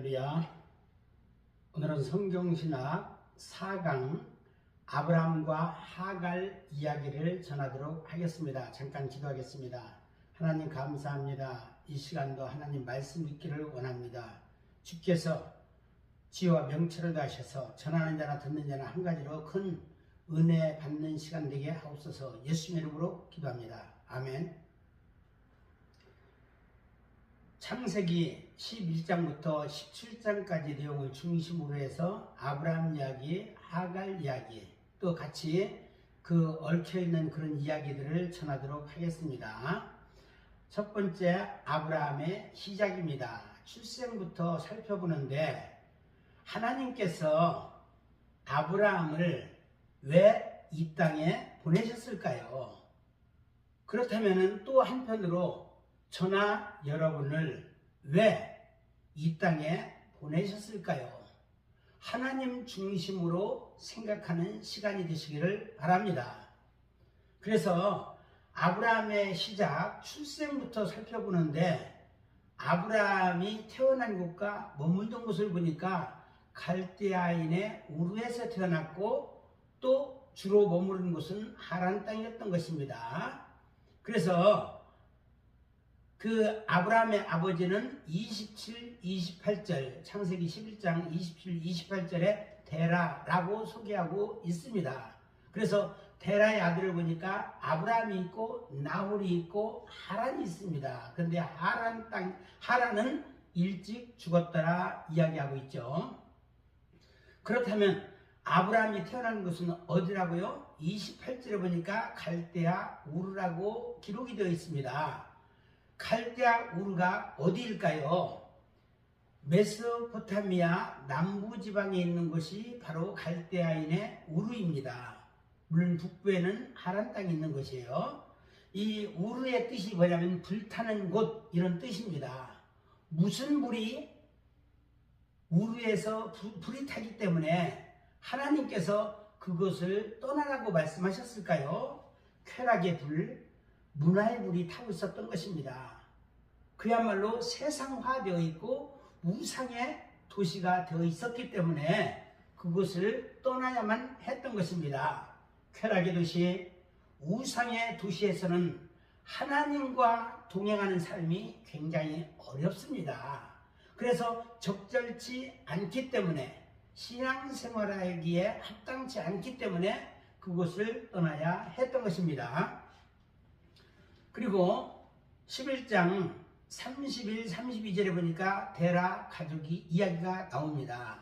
할렐루야. 오늘은 성경신학 4강 아브라함과 하갈 이야기를 전하도록 하겠습니다. 잠깐 기도하겠습니다. 하나님 감사합니다. 이 시간도 하나님 말씀 읽기를 원합니다. 주께서 지혜와 명철을 다하셔서 전하는 자나 듣는 자나 한 가지로 큰 은혜 받는 시간 되게 하옵소서. 예수님 이름으로 기도합니다. 아멘. 창세기 11장부터 17장까지 내용을 중심으로 해서 아브라함 이야기, 하갈 이야기, 또 같이 그 얽혀있는 그런 이야기들을 전하도록 하겠습니다. 첫 번째, 아브라함의 시작입니다. 출생부터 살펴보는데 하나님께서 아브라함을 왜 이 땅에 보내셨을까요? 그렇다면 또 한편으로 저나 여러분을 왜 이 땅에 보내셨을까요? 하나님 중심으로 생각하는 시간이 되시기를 바랍니다. 그래서 아브라함의 시작, 출생부터 살펴보는데 아브라함이 태어난 곳과 머물던 곳을 보니까 갈대아인의 우르에서 태어났고 또 주로 머무른 곳은 하란 땅이었던 것입니다. 그래서 그 아브라함의 아버지는 27, 28절 창세기 11장 27, 28절에 데라라고 소개하고 있습니다. 그래서 데라의 아들을 보니까 아브라함이 있고 나홀이 있고 하란이 있습니다. 그런데 하란은 일찍 죽었더라 이야기하고 있죠. 그렇다면 아브라함이 태어난 곳은 어디라고요? 28절에 보니까 갈대아 우르라고 기록이 되어 있습니다. 갈대아 우르가 어디일까요? 메소포타미아 남부지방에 있는 곳이 바로 갈대아인의 우르입니다. 물론 북부에는 하란 땅이 있는 것이에요. 이 우르의 뜻이 뭐냐면 불타는 곳 이런 뜻입니다. 무슨 불이 우르에서 불이 타기 때문에 하나님께서 그것을 떠나라고 말씀하셨을까요? 쾌락의 불, 문화의 불이 타고 있었던 것입니다. 그야말로 세상화되어 있고 우상의 도시가 되어 있었기 때문에 그것을 떠나야만 했던 것입니다. 쾌락의 도시, 우상의 도시에서는 하나님과 동행하는 삶이 굉장히 어렵습니다. 그래서 적절치 않기 때문에 신앙생활하기에 합당치 않기 때문에 그곳을 떠나야 했던 것입니다. 그리고 11장 31, 32절에 보니까 데라 가족이 이야기가 나옵니다.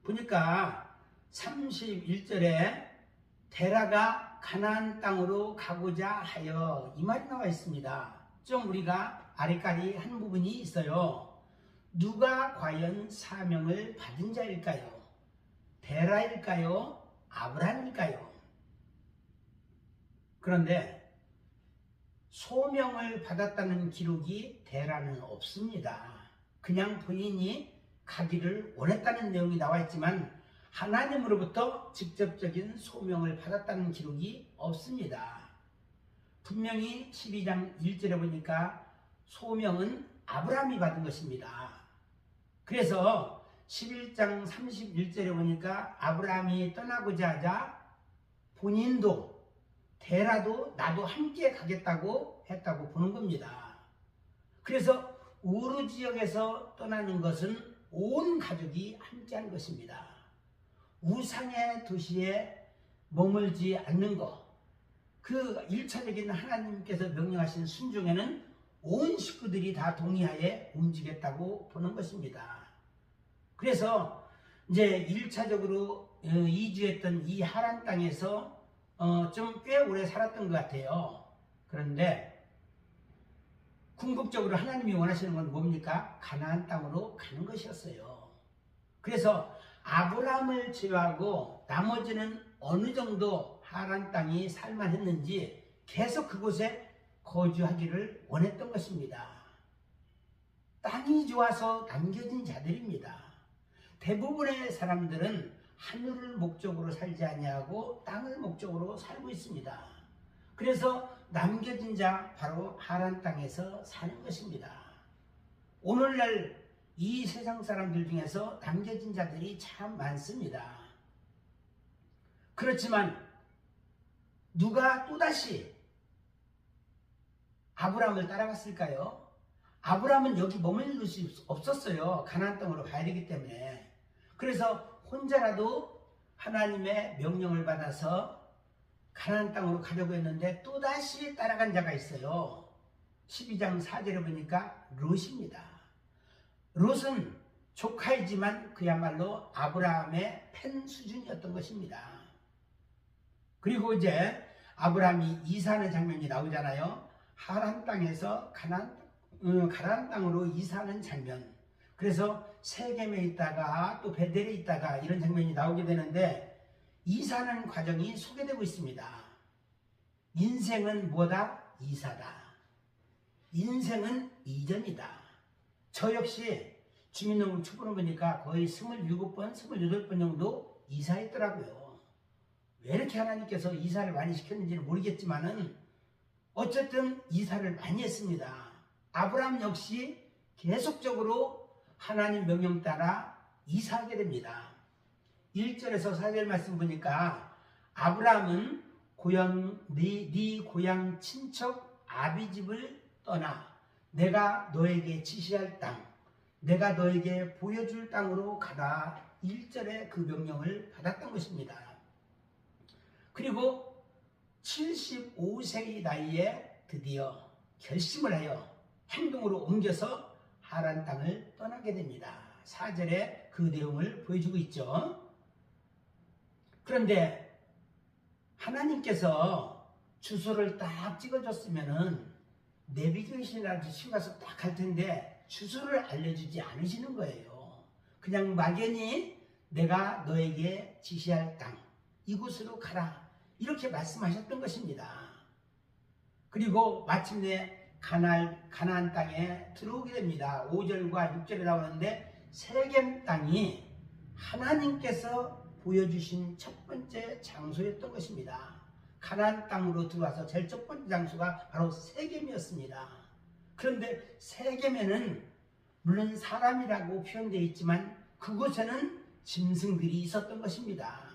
보니까 31절에 데라가 가나안 땅으로 가고자 하여 이 말이 나와 있습니다. 좀 우리가 아리까리 한 부분이 있어요. 누가 과연 사명을 받은 자일까요? 데라일까요? 아브라함일까요? 그런데 소명을 받았다는 기록이 데라는 없습니다. 그냥 본인이 가기를 원했다는 내용이 나와 있지만 하나님으로부터 직접적인 소명을 받았다는 기록이 없습니다. 분명히 12장 1절에 보니까 소명은 아브라함이 받은 것입니다. 그래서 11장 31절에 보니까 아브라함이 떠나고자 하자 본인도 데라도 나도 함께 가겠다고 했다고 보는 겁니다. 그래서 우르 지역에서 떠나는 것은 온 가족이 함께한 것입니다. 우상의 도시에 머물지 않는 것, 그 1차적인 하나님께서 명령하신 순종에는 온 식구들이 다 동의하에 움직였다고 보는 것입니다. 그래서 이제 1차적으로 이주했던 이 하란 땅에서 좀 꽤 오래 살았던 것 같아요. 그런데 궁극적으로 하나님이 원하시는 건 뭡니까? 가나안 땅으로 가는 것이었어요. 그래서 아브라함을 제외하고 나머지는 어느 정도 하란 땅이 살만했는지 계속 그곳에 거주하기를 원했던 것입니다. 땅이 좋아서 남겨진 자들입니다. 대부분의 사람들은 하늘을 목적으로 살지 아니하고 땅을 목적으로 살고 있습니다. 그래서 남겨진 자 바로 하란 땅에서 사는 것입니다. 오늘날 이 세상 사람들 중에서 남겨진 자들이 참 많습니다. 그렇지만 누가 또다시 아브라함을 따라갔을까요? 아브라함은 여기 머무를 수 없었어요. 가나안 땅으로 가야 되기 때문에. 그래서 혼자라도 하나님의 명령을 받아서 가나안 땅으로 가려고 했는데 또다시 따라간 자가 있어요. 12장 4절에 보니까 롯입니다. 롯은 조카이지만 그야말로 아브라함의 팬 수준이었던 것입니다. 그리고 이제 아브라함이 이사하는 장면이 나오잖아요. 하란 땅에서 가나안 땅으로 이사하는 장면. 그래서 세겜에 있다가 또 베델에 있다가 이런 장면이 나오게 되는데 이사하는 과정이 소개되고 있습니다. 인생은 뭐다? 이사다. 인생은 이전이다. 저 역시 주민등록 초본을 보니까 거의 27번, 28번 정도 이사했더라고요. 왜 이렇게 하나님께서 이사를 많이 시켰는지는 모르겠지만은 어쨌든 이사를 많이 했습니다. 아브라함 역시 계속적으로 하나님 명령 따라 이사하게 됩니다. 1절에서 4절 말씀 보니까 아브라함은 네 고향 친척 아비집을 떠나 내가 너에게 지시할 땅, 내가 너에게 보여줄 땅으로 가라. 1절에 그 명령을 받았던 것입니다. 그리고 75세의 나이에 드디어 결심을 하여 행동으로 옮겨서 하란 땅을 떠나게 됩니다. 4절에 그 내용을 보여주고 있죠. 그런데 하나님께서 주소를 딱 찍어줬으면은 내비게이션이라도 치고 가서 딱 갈 텐데 주소를 알려주지 않으시는 거예요. 그냥 막연히 내가 너에게 지시할 땅, 이곳으로 가라. 이렇게 말씀하셨던 것입니다. 그리고 마침내 가나안 땅에 들어오게 됩니다. 5절과 6절에 나오는데 세겜 땅이 하나님께서 보여주신 첫 번째 장소였던 것입니다. 가나안 땅으로 들어와서 제일 첫 번째 장소가 바로 세겜이었습니다. 그런데 세겜에는 물론 사람이라고 표현되어 있지만 그곳에는 짐승들이 있었던 것입니다.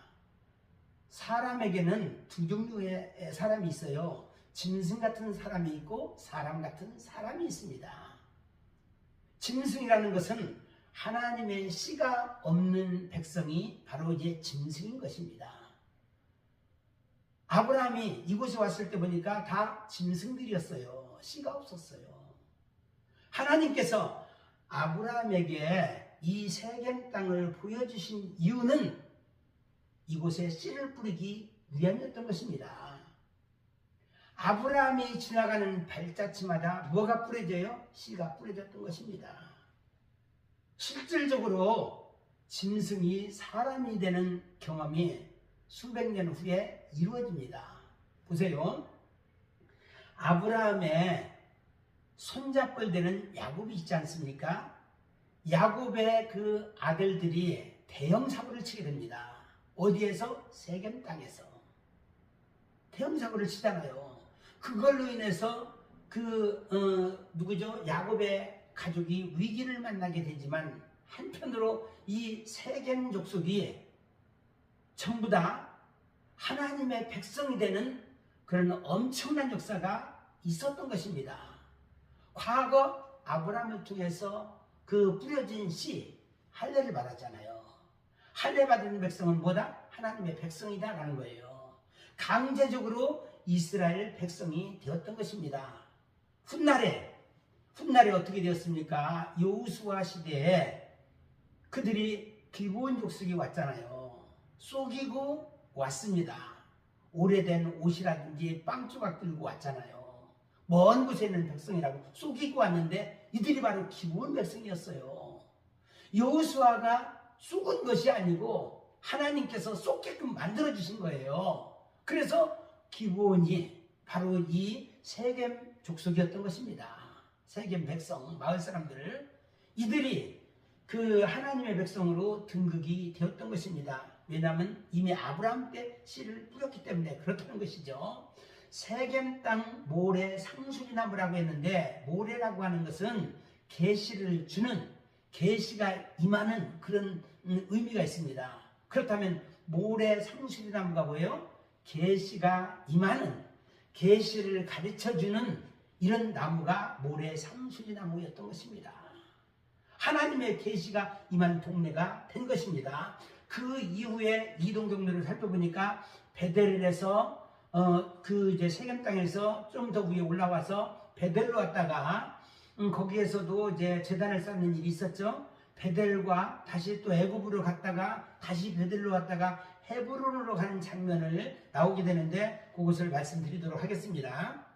사람에게는 두 종류의 사람이 있어요. 짐승 같은 사람이 있고 사람 같은 사람이 있습니다. 짐승이라는 것은 하나님의 씨가 없는 백성이 바로 이제 짐승인 것입니다. 아브라함이 이곳에 왔을 때 보니까 다 짐승들이었어요. 씨가 없었어요. 하나님께서 아브라함에게 이 세겜 땅을 보여주신 이유는 이곳에 씨를 뿌리기 위함이었던 것입니다. 아브라함이 지나가는 발자취마다 뭐가 뿌려져요? 씨가 뿌려졌던 것입니다. 실질적으로 짐승이 사람이 되는 경험이 수백 년 후에 이루어집니다. 보세요. 아브라함의 손잡벌 되는 야곱이 있지 않습니까? 야곱의 그 아들들이 대형 사고를 치게 됩니다. 어디에서? 세겜 땅에서. 대형 사고를 치잖아요. 그걸로 인해서 야곱의 가족이 위기를 만나게 되지만 한편으로 이 세겜 족속이 전부 다 하나님의 백성이 되는 그런 엄청난 역사가 있었던 것입니다. 과거 아브라함을 통해서 그 뿌려진 씨 할례를 받았잖아요. 할례 받은 백성은 뭐다? 하나님의 백성이다 라는 거예요. 강제적으로 이스라엘 백성이 되었던 것입니다. 훗날에 어떻게 되었습니까? 여호수아 시대에 그들이 길보온 족속이 왔잖아요. 속이고 왔습니다. 오래된 옷이라든지 빵 조각 들고 왔잖아요. 먼 곳에 있는 백성이라고 속이고 왔는데 이들이 바로 기브온 백성이었어요. 여호수아가 속은 것이 아니고 하나님께서 속게끔 만들어주신 거예요. 그래서 기브온이 바로 이 세겜 족속이었던 것입니다. 세겜 백성, 마을 사람들, 이들이 그 하나님의 백성으로 등극이 되었던 것입니다. 왜냐하면 이미 아브라함 때 씨를 뿌렸기 때문에 그렇다는 것이죠. 세겜 땅 모래 상수리나무라고 했는데 모래라고 하는 것은 계시를 주는 계시가 임하는 그런 의미가 있습니다. 그렇다면 모래 상수리나무가 뭐예요? 계시가 임하는, 계시를 가르쳐주는 이런 나무가 모래 상수리나무였던 것입니다. 하나님의 계시가 임한 동네가 된 것입니다. 그 이후에 이동 경로를 살펴보니까 베델에서 이제 세겜 땅에서 좀 더 위에 올라와서 베델로 왔다가 거기에서도 이제 제단을 쌓는 일이 있었죠. 베델과 다시 또 애굽으로 갔다가 다시 베델로 왔다가 헤브론으로 가는 장면을 나오게 되는데 그것을 말씀드리도록 하겠습니다.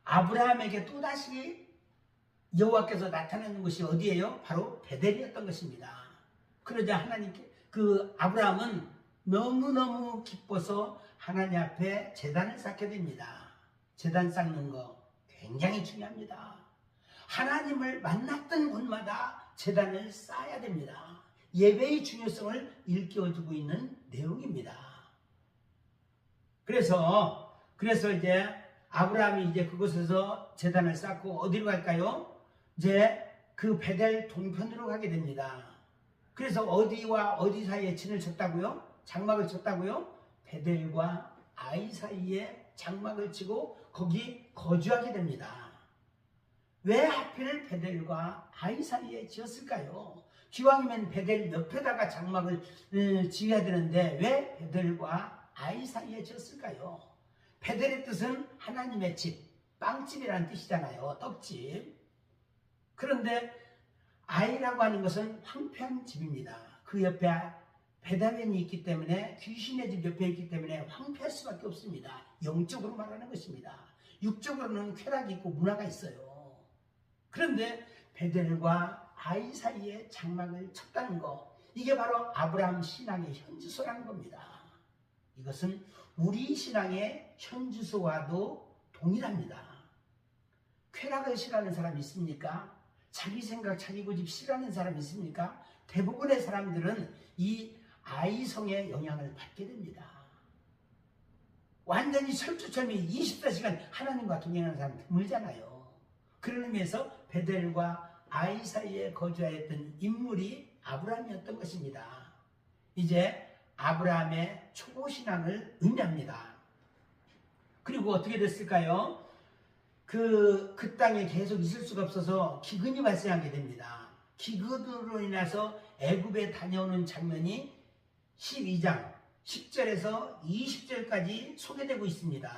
아브라함에게 또다시 여호와께서 나타나는 곳이 어디예요? 바로 베델이었던 것입니다. 그러자 하나님께 아브라함은 너무너무 기뻐서 하나님 앞에 제단을 쌓게 됩니다. 제단 쌓는 거 굉장히 중요합니다. 하나님을 만났던 곳마다 제단을 쌓아야 됩니다. 예배의 중요성을 일깨워주고 있는 내용입니다. 그래서 이제 아브라함이 이제 그곳에서 제단을 쌓고 어디로 갈까요? 이제 그 베델 동편으로 가게 됩니다. 그래서 어디와 어디 사이에 진을 쳤다고요? 장막을 쳤다고요? 베델과 아이 사이에 장막을 치고 거기 거주하게 됩니다. 왜 하필 베델과 아이 사이에 지었을까요? 기왕이면 베델 옆에다가 장막을 지어야 되는데 왜 베델과 아이 사이에 지었을까요? 베델의 뜻은 하나님의 집, 빵집이라는 뜻이잖아요. 떡집. 그런데 아이라고 하는 것은 황폐한 집입니다. 그 옆에 베다벤이 있기 때문에, 귀신의 집 옆에 있기 때문에 황폐할 수밖에 없습니다. 영적으로 말하는 것입니다. 육적으로는 쾌락이 있고 문화가 있어요. 그런데 베델과 아이 사이에 장막을 쳤다는 거, 이게 바로 아브라함 신앙의 현주소라는 겁니다. 이것은 우리 신앙의 현주소와도 동일합니다. 쾌락을 싫어하는 사람이 있습니까? 자기 생각, 자기 고집 싫어하는 사람이 있습니까? 대부분의 사람들은 이 아이성의 영향을 받게 됩니다. 완전히 철두철미 24시간 하나님과 동행하는 사람 드물잖아요. 그런 의미에서 베델과 아이 사이에 거주하였던 인물이 아브라함이었던 것입니다. 이제 아브라함의 초보신앙을 의미합니다. 그리고 어떻게 됐을까요? 그 땅에 계속 있을 수가 없어서 기근이 발생하게 됩니다. 기근으로 인해서 애굽에 다녀오는 장면이 12장 10절에서 20절까지 소개되고 있습니다.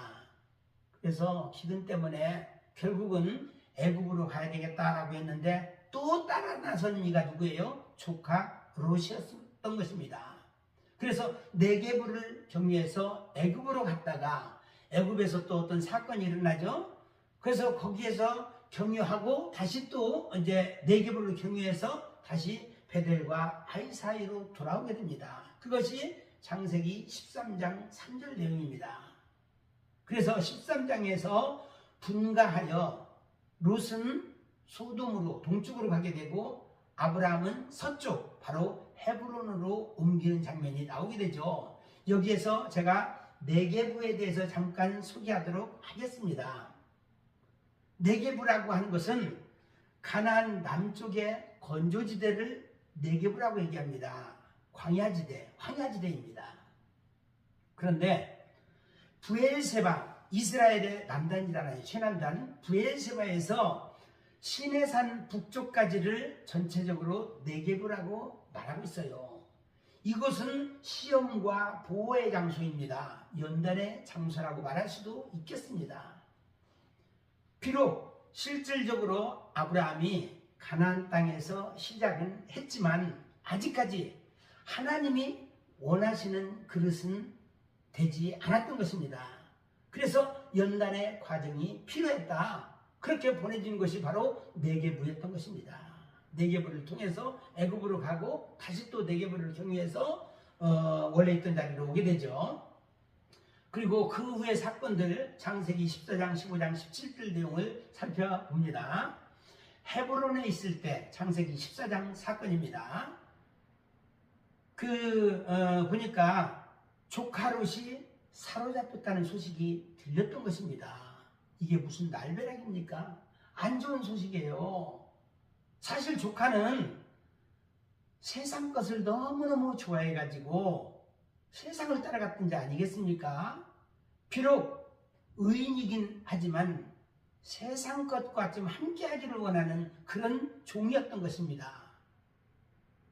그래서 기근 때문에 결국은 애굽으로 가야 되겠다라고 했는데 또 따라 나선 이가 누구예요? 조카 롯이었던 것입니다. 그래서 네게브를 경유해서 애굽으로 갔다가 애굽에서 또 어떤 사건이 일어나죠. 그래서 거기에서 경유하고 다시 또 이제 네게브를 경유해서 다시 베델과 아이 사이로 돌아오게 됩니다. 그것이 창세기 13장 3절 내용입니다. 그래서 13장에서 분가하여 롯은 소돔으로 동쪽으로 가게 되고 아브라함은 서쪽 바로 헤브론으로 옮기는 장면이 나오게 되죠. 여기에서 제가 네게브에 대해서 잠깐 소개하도록 하겠습니다. 네게브라고 하는 것은 가나안 남쪽의 건조지대를 네게브라고 얘기합니다. 광야지대, 황야지대입니다. 그런데 브엘세바, 이스라엘의 남단이잖아요. 최남단 브엘세바에서 시내산 북쪽까지를 전체적으로 네게브라고 말하고 있어요. 이곳은 시험과 보호의 장소입니다. 연단의 장소라고 말할 수도 있겠습니다. 비록 실질적으로 아브라함이 가나안 땅에서 시작은 했지만 아직까지 하나님이 원하시는 그릇은 되지 않았던 것입니다. 그래서 연단의 과정이 필요했다. 그렇게 보내진 것이 바로 네게브였던 것입니다. 네게브를 통해서 애굽으로 가고 다시 또 네게브를 경유해서 원래 있던 자리로 오게 되죠. 그리고 그 후의 사건들 창세기 14장, 15장, 17절 내용을 살펴봅니다. 헤브론에 있을 때 창세기 14장 사건입니다. 보니까 조카 롯이 사로잡혔다는 소식이 들렸던 것입니다. 이게 무슨 날벼락입니까? 안 좋은 소식이에요. 사실 조카는 세상 것을 너무너무 좋아해가지고 세상을 따라갔던 자 아니겠습니까? 비록 의인이긴 하지만 세상 것과 좀 함께하기를 원하는 그런 종이었던 것입니다.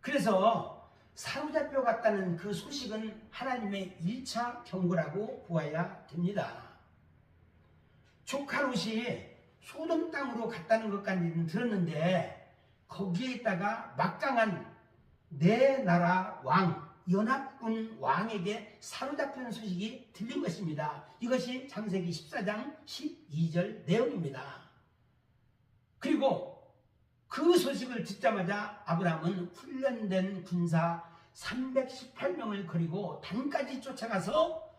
그래서 사로잡혀 갔다는 그 소식은 하나님의 1차 경고라고 보아야 됩니다. 조카 롯이 소돔 땅으로 갔다는 것까지는 들었는데 거기에 있다가 막강한 네 나라 왕, 연합군 왕에게 사로잡히는 소식이 들린 것입니다. 이것이 창세기 14장 12절 내용입니다. 그리고 그 소식을 듣자마자 아브라함은 훈련된 군사 318명을 그리고 단까지 쫓아가서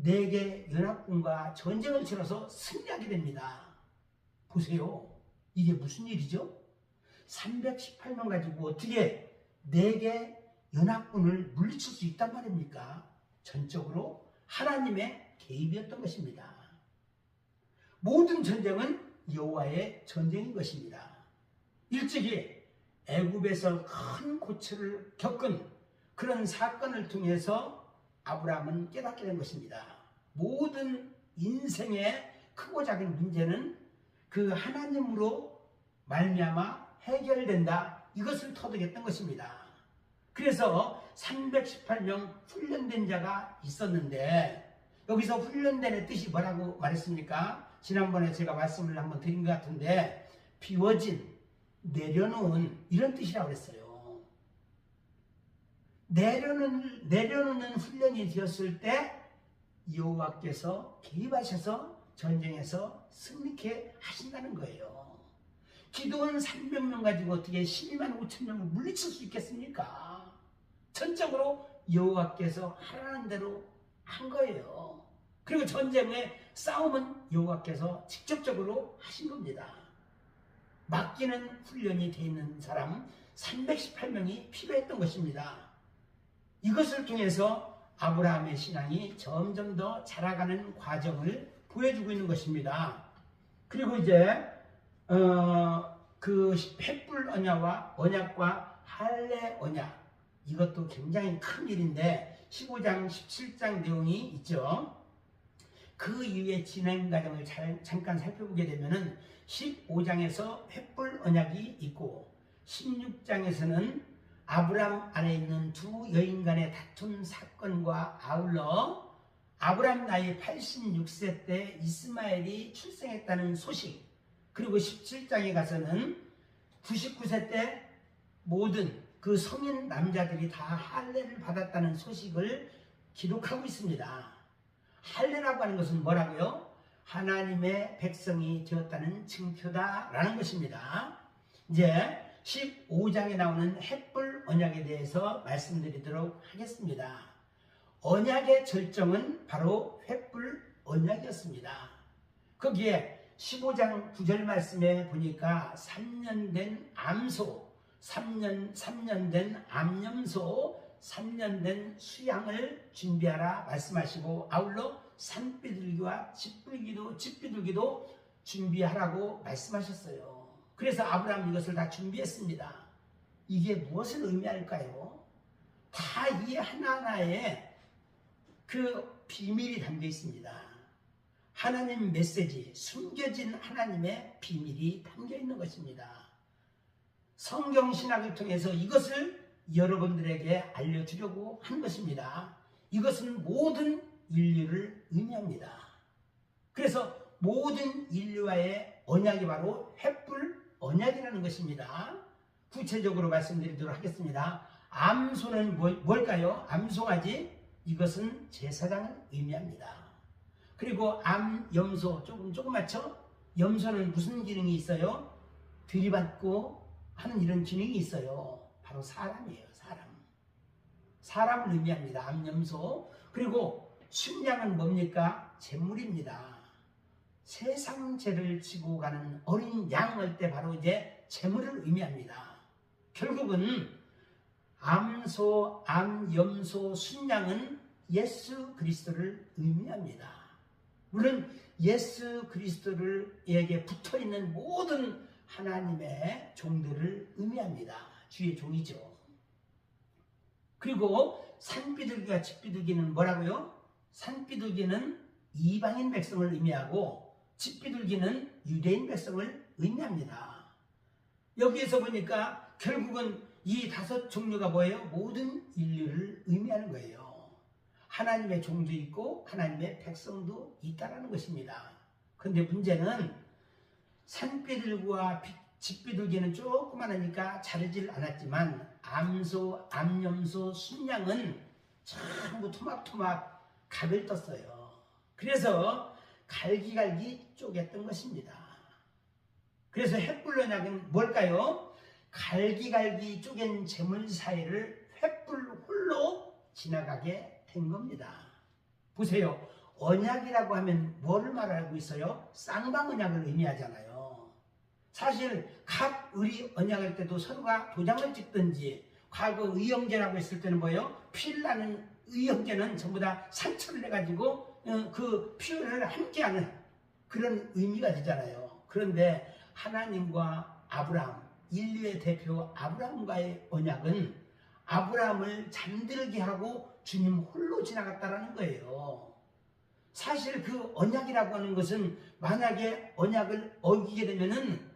4개 연합군과 전쟁을 치러서 승리하게 됩니다. 보세요. 이게 무슨 일이죠? 318명 가지고 어떻게 4개 연합군을 물리칠 수 있단 말입니까? 전적으로 하나님의 개입이었던 것입니다. 모든 전쟁은 여호와의 전쟁인 것입니다. 일찍이 애굽에서 큰 고초를 겪은 그런 사건을 통해서 아브라함은 깨닫게 된 것입니다. 모든 인생의 크고 작은 문제는 그 하나님으로 말미암아 해결된다. 이것을 터득했던 것입니다. 그래서 318명 훈련된 자가 있었는데 여기서 훈련된의 뜻이 뭐라고 말했습니까? 지난번에 제가 말씀을 한번 드린 것 같은데 비워진, 내려놓은 이런 뜻이라고 그랬어요. 내려놓는 훈련이 되었을 때 여호와께서 개입하셔서 전쟁에서 승리케 하신다는 거예요. 기도원 300명 가지고 어떻게 12만 5천 명을 물리칠 수 있겠습니까? 전적으로 여호와께서 하라는 대로 한 거예요. 그리고 전쟁의 싸움은 여호와께서 직접적으로 하신 겁니다. 맡기는 훈련이 되어 있는 사람 318명이 필요했던 것입니다. 이것을 통해서 아브라함의 신앙이 점점 더 자라가는 과정을 보여주고 있는 것입니다. 그리고 이제 그 횃불 언약과 할례 언약, 이것도 굉장히 큰 일인데 15장 17장 내용이 있죠. 그 이후에 진행 과정을 잠깐 살펴보게 되면은 15장에서 횃불 언약이 있고 16장에서는 아브람 안에 있는 두 여인 간의 다툼 사건과 아울러 아브람 나이 86세 때 이스마엘이 출생했다는 소식, 그리고 17장에 가서는 99세 때 모든 그 성인 남자들이 다 할례를 받았다는 소식을 기록하고 있습니다. 할례라고 하는 것은 뭐라고요? 하나님의 백성이 되었다는 증표다라는 것입니다. 이제 15장에 나오는 횃불 언약에 대해서 말씀드리도록 하겠습니다. 언약의 절정은 바로 횃불 언약이었습니다. 거기에 15장 9절 말씀에 보니까 3년 된 암소, 3년 된 암염소, 3년 된 수양을 준비하라 말씀하시고 아울러 산비둘기와 집비둘기도 준비하라고 말씀하셨어요. 그래서 아브라함 이것을 다 준비했습니다. 이게 무엇을 의미할까요? 다 이 하나하나에 그 비밀이 담겨 있습니다. 하나님 메시지, 숨겨진 하나님의 비밀이 담겨 있는 것입니다. 성경 신학을 통해서 이것을 여러분들에게 알려주려고 한 것입니다. 이것은 모든 인류를 의미합니다. 그래서 모든 인류와의 언약이 바로 횃불 언약이라는 것입니다. 구체적으로 말씀드리도록 하겠습니다. 암소는 뭘까요? 암송아지, 이것은 제사장을 의미합니다. 그리고 암염소, 조그맣죠? 염소는 무슨 기능이 있어요? 들이받고 하는 이런 기능이 있어요. 바로 사람이에요. 사람을 의미합니다. 암염소. 그리고 순양은 뭡니까? 제물입니다. 세상 죄를 지고 가는 어린 양을 때 바로 이제 제물을 의미합니다. 결국은 암소, 암염소, 순양은 예수 그리스도를 의미합니다. 물론 예수 그리스도에게 붙어있는 모든 하나님의 종들을 의미합니다. 주의 종이죠. 그리고 산비둘기와 집비둘기는 뭐라고요? 산비둘기는 이방인 백성을 의미하고 집비둘기는 유대인 백성을 의미합니다. 여기에서 보니까 결국은 이 5 종류가 뭐예요? 모든 인류를 의미하는 거예요. 하나님의 종도 있고 하나님의 백성도 있다는 것입니다. 그런데 문제는 산비둘기와 집비둘기는 조그마하니까 자르질 않았지만 암소, 암염소, 순양은 전부 토막토막 각을 떴어요. 그래서 갈기갈기 쪼갰던 것입니다. 그래서 횃불 언약은 뭘까요? 갈기갈기 쪼갠 재물 사이를 횃불 홀로 지나가게 된 겁니다. 보세요. 언약이라고 하면 뭐를 말하고 있어요? 쌍방 언약을 의미하잖아요. 사실 각 의리 언약할 때도 서로가 도장을 찍든지, 과거 의형제라고 했을 때는 뭐예요? 피를 나는 의형제는 전부 다 상처를 내가지고 그 피를 함께하는 그런 의미가 되잖아요. 그런데 하나님과 아브라함, 인류의 대표 아브라함과의 언약은 아브라함을 잠들게 하고 주님 홀로 지나갔다는 거예요. 사실 그 언약이라고 하는 것은 만약에 언약을 어기게 되면은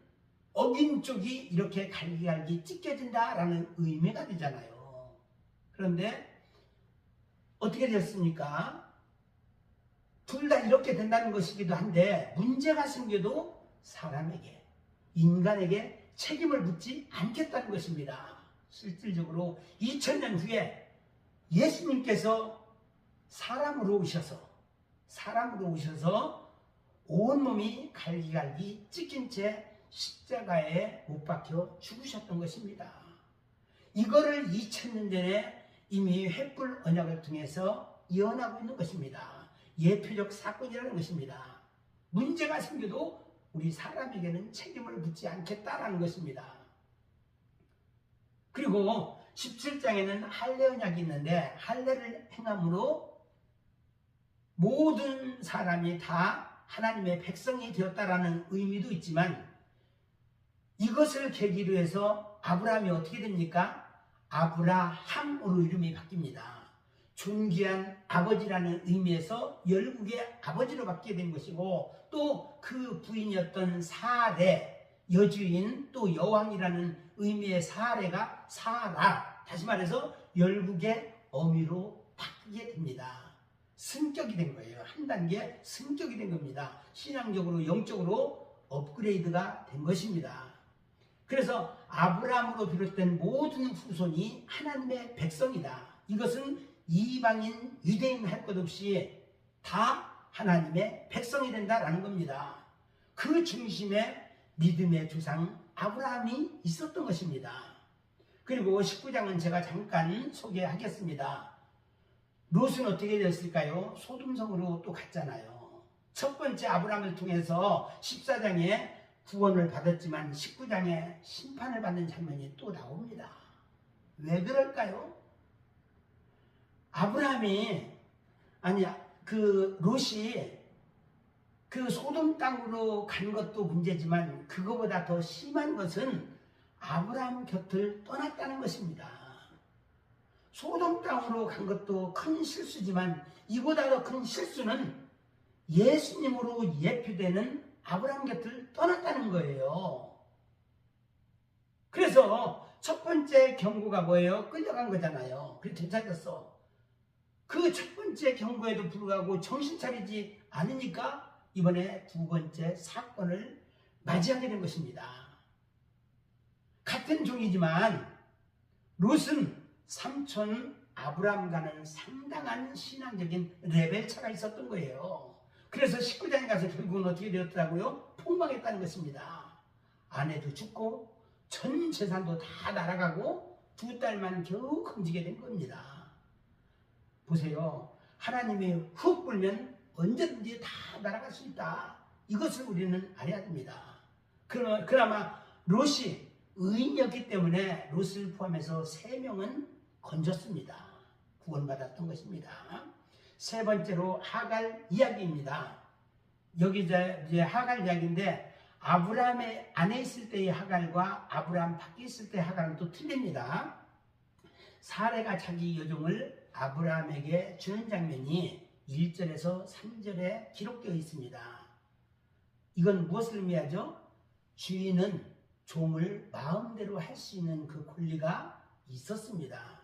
어긴 쪽이 이렇게 갈기갈기 찢겨진다라는 의미가 되잖아요. 그런데 어떻게 됐습니까? 둘 다 이렇게 된다는 것이기도 한데 문제가 생겨도 사람에게, 인간에게 책임을 묻지 않겠다는 것입니다. 실질적으로 2000년 후에 예수님께서 사람으로 오셔서 온몸이 갈기갈기 찢긴 채 십자가에 못 박혀 죽으셨던 것입니다. 이거를 2000년 전에 이미 횃불 언약을 통해서 예언하고 있는 것입니다. 예표적 사건이라는 것입니다. 문제가 생겨도 우리 사람에게는 책임을 묻지 않겠다라는 것입니다. 그리고 17장에는 할례 언약이 있는데 할례를 행함으로 모든 사람이 다 하나님의 백성이 되었다라는 의미도 있지만 이것을 계기로 해서 아브라함이 어떻게 됩니까? 아브라함으로 이름이 바뀝니다. 존귀한 아버지라는 의미에서 열국의 아버지로 바뀌게 된 것이고 또 그 부인이었던 사레, 여주인 또 여왕이라는 의미의 사레가 사라, 다시 말해서 열국의 어미로 바뀌게 됩니다. 승격이 된 거예요. 한 단계 승격이 된 겁니다. 신앙적으로 영적으로 업그레이드가 된 것입니다. 그래서 아브라함으로 비롯된 모든 후손이 하나님의 백성이다. 이것은 이방인, 유대인 할 것 없이 다 하나님의 백성이 된다라는 겁니다. 그 중심에 믿음의 조상 아브라함이 있었던 것입니다. 그리고 19장은 제가 잠깐 소개하겠습니다. 롯은 어떻게 되었을까요? 소돔성으로 또 갔잖아요. 첫 번째 아브라함을 통해서 14장에 구원을 받았지만 19장에 심판을 받는 장면이 또 나옵니다. 왜 그럴까요? 롯이 그 소돔 땅으로 간 것도 문제지만 그거보다 더 심한 것은 아브라함 곁을 떠났다는 것입니다. 소돔 땅으로 간 것도 큰 실수지만 이보다 더 큰 실수는 예수님으로 예표되는 아브라함 곁을 떠났다는 거예요. 그래서 첫 번째 경고가 뭐예요? 끌려간 거잖아요. 그래서 되찾았어. 그 첫 번째 경고에도 불구하고 정신 차리지 않으니까 이번에 두 번째 사건을 맞이하게 된 것입니다. 같은 종이지만 롯은 삼촌 아브라함과는 상당한 신앙적인 레벨차가 있었던 거예요. 그래서 19장에 가서 결국은 어떻게 되었더라고요? 폭망했다는 것입니다. 아내도 죽고 전 재산도 다 날아가고 2딸만 겨우 건지게 된 겁니다. 보세요. 하나님이 훅 불면 언제든지 다 날아갈 수 있다. 이것을 우리는 알아야 됩니다. 그나마 롯이 의인이었기 때문에 롯을 포함해서 3명은 건졌습니다. 구원받았던 것입니다. 세 번째로 하갈 이야기입니다. 여기 이제 하갈 이야기인데 아브라함의 안에 있을 때의 하갈과 아브라함 밖에 있을 때의 하갈은 또 틀립니다. 사레가 자기 여종을 아브라함에게 주는 장면이 1절에서 3절에 기록되어 있습니다. 이건 무엇을 의미하죠? 주인은 종을 마음대로 할 수 있는 그 권리가 있었습니다.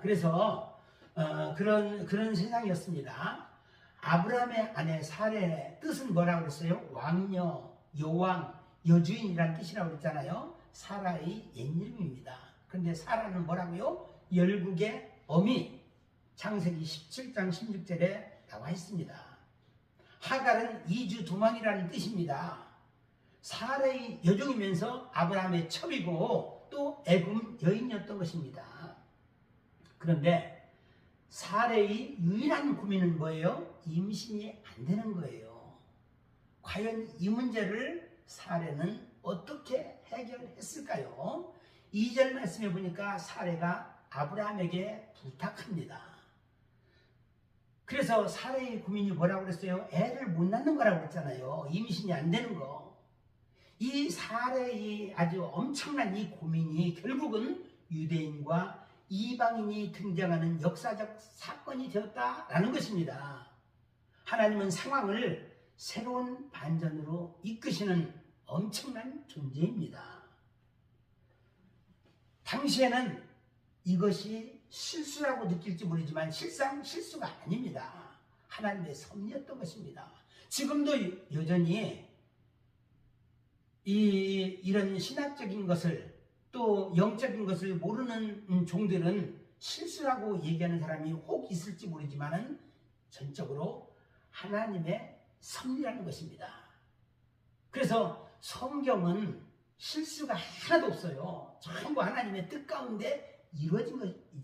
그래서 그런 세상이었습니다. 아브라함의 아내 사레의 뜻은 뭐라고 그랬어요? 왕녀, 여왕, 여주인이라는 뜻이라고 그랬잖아요. 사라의 옛 이름입니다. 그런데 사라는 뭐라고요? 열국의 어미. 창세기 17장 16절에 나와 있습니다. 하갈은 이주 도망이라는 뜻입니다. 사라의 여종이면서 아브라함의 첩이고 또 애굽 여인이었던 것입니다. 그런데 사라의 유일한 고민은 뭐예요? 임신이 안 되는 거예요. 과연 이 문제를 사라는 어떻게 해결했을까요? 2절 말씀해 보니까 사라가 아브라함에게 부탁합니다. 그래서 사라의 고민이 뭐라고 그랬어요? 애를 못 낳는 거라고 그랬잖아요. 임신이 안 되는 거. 이 사라의 아주 엄청난 이 고민이 결국은 유대인과 이방인이 등장하는 역사적 사건이 되었다라는 것입니다. 하나님은 상황을 새로운 반전으로 이끄시는 엄청난 존재입니다. 당시에는 이것이 실수라고 느낄지 모르지만 실상 실수가 아닙니다. 하나님의 섭리였던 것입니다. 지금도 여전히 이런 신학적인 것을 또 영적인 것을 모르는 종들은 실수라고 얘기하는 사람이 혹 있을지 모르지만 전적으로 하나님의 섭리라는 것입니다. 그래서 성경은 실수가 하나도 없어요. 전부 하나님의 뜻 가운데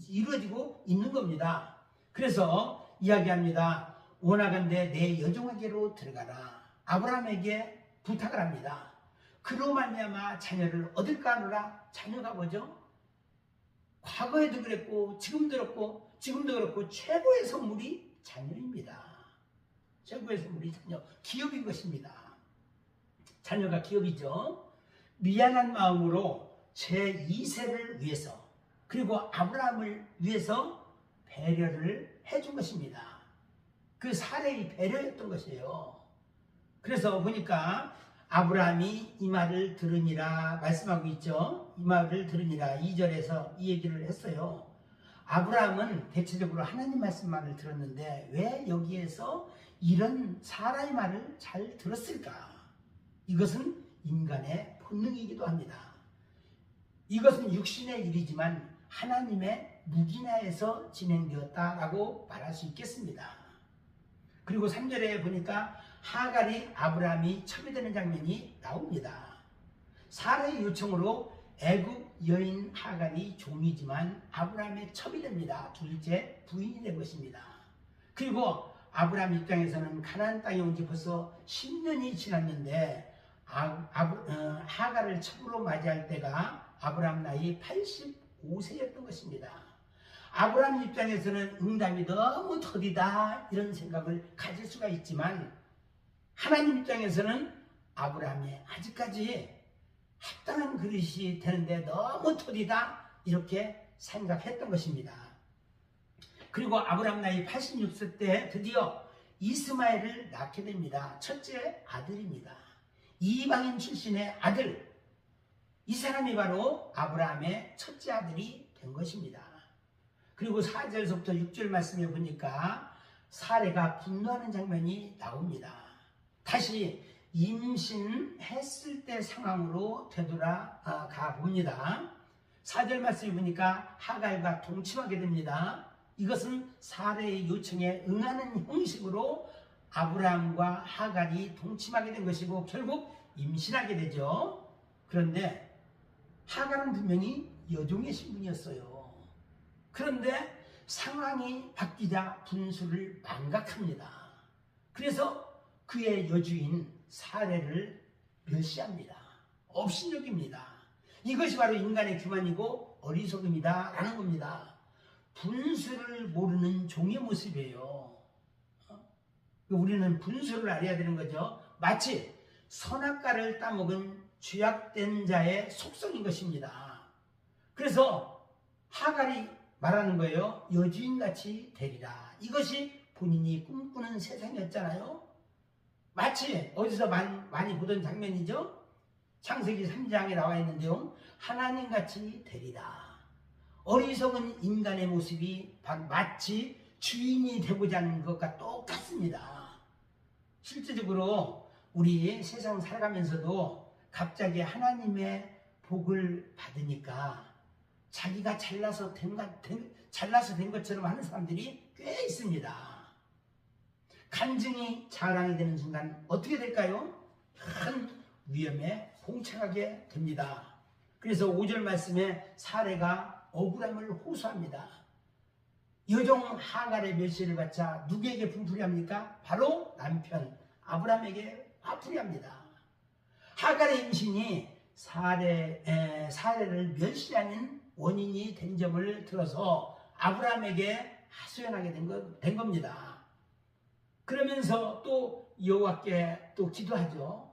이루어지고 있는 겁니다. 그래서 이야기합니다. 원하건대 내 여종에게로 들어가라. 아브라함에게 부탁을 합니다. 그로 말미암아 자녀를 얻을까 하노라. 자녀가 뭐죠? 과거에도 그랬고 지금도 그렇고 최고의 선물이 자녀입니다. 최고의 선물이 자녀, 기업인 것입니다. 자녀가 기업이죠. 미안한 마음으로 제 2세를 위해서 그리고 아브라함을 위해서 배려를 해준 것입니다. 그 사례의 배려였던 것이에요. 그래서 보니까 아브라함이 이 말을 들으니라 말씀하고 있죠. 이 말을 들으니라 2절에서 이 얘기를 했어요. 아브라함은 대체적으로 하나님 말씀만을 들었는데 왜 여기에서 이런 사라의 말을 잘 들었을까? 이것은 인간의 본능이기도 합니다. 이것은 육신의 일이지만 하나님의 묵인하에서 진행되었다라고 말할 수 있겠습니다. 그리고 3절에 보니까 하갈이 아브라함이 첩이 되는 장면이 나옵니다. 사라의 요청으로 애굽 여인 하갈이 종이지만 아브라함의 첩이 됩니다. 둘째 부인이 된 것입니다. 그리고 아브라함 입장에서는 가나안 땅에 온 지 벌써 10년이 지났는데 하갈을 첩으로 맞이할 때가 아브라함 나이 85세였던 것입니다. 아브라함 입장에서는 응답이 너무 더디다 이런 생각을 가질 수가 있지만 하나님 입장에서는 아브라함이 아직까지 합당한 그릇이 되는데 너무 더디다 이렇게 생각했던 것입니다. 그리고 아브라함 나이 86세 때 드디어 이스마엘을 낳게 됩니다. 첫째 아들입니다. 이방인 출신의 아들, 이 사람이 바로 아브라함의 첫째 아들이 된 것입니다. 그리고 4절부터 6절 말씀에 보니까 사레가 분노하는 장면이 나옵니다. 다시 임신했을 때 상황으로 되돌아가 봅니다. 4절 말씀에 보니까 하갈과 동침하게 됩니다. 이것은 사레의 요청에 응하는 형식으로 아브라함과 하갈이 동침하게 된 것이고 결국 임신하게 되죠. 그런데 하갈은 분명히 여종의 신분이었어요. 그런데 상황이 바뀌자 분수를 망각합니다. 그래서 그의 여주인 사레를 멸시합니다. 업신여깁니다. 이것이 바로 인간의 교만이고 어리석음이다 라는 겁니다. 분수를 모르는 종의 모습이에요. 우리는 분수를 알아야 되는 거죠. 마치 선악과를 따먹은 죄악된 자의 속성인 것입니다. 그래서 하갈이 말하는 거예요. 여주인같이 되리라. 이것이 본인이 꿈꾸는 세상이었잖아요. 마치 어디서 많이 보던 장면이죠. 창세기 3장에 나와 있는데요. 하나님같이 되리라. 어리석은 인간의 모습이 마치 주인이 되고자 하는 것과 똑같습니다. 실제적으로 우리 세상 살아가면서도 갑자기 하나님의 복을 받으니까 자기가 잘나서 된 것처럼 하는 사람들이 꽤 있습니다. 간증이 자랑이 되는 순간 어떻게 될까요? 큰 위험에 봉착하게 됩니다. 그래서 5절 말씀에 사레가 억울함을 호소합니다. 여종 하갈의 멸시를 받자 누구에게 분풀이합니까? 바로 남편 아브람에게 화풀이합니다. 하갈의 임신이 사레를 멸시하는 원인이 된 점을 들어서 아브람에게 하소연하게 된 겁니다. 그러면서 또 여호와께 또 기도하죠.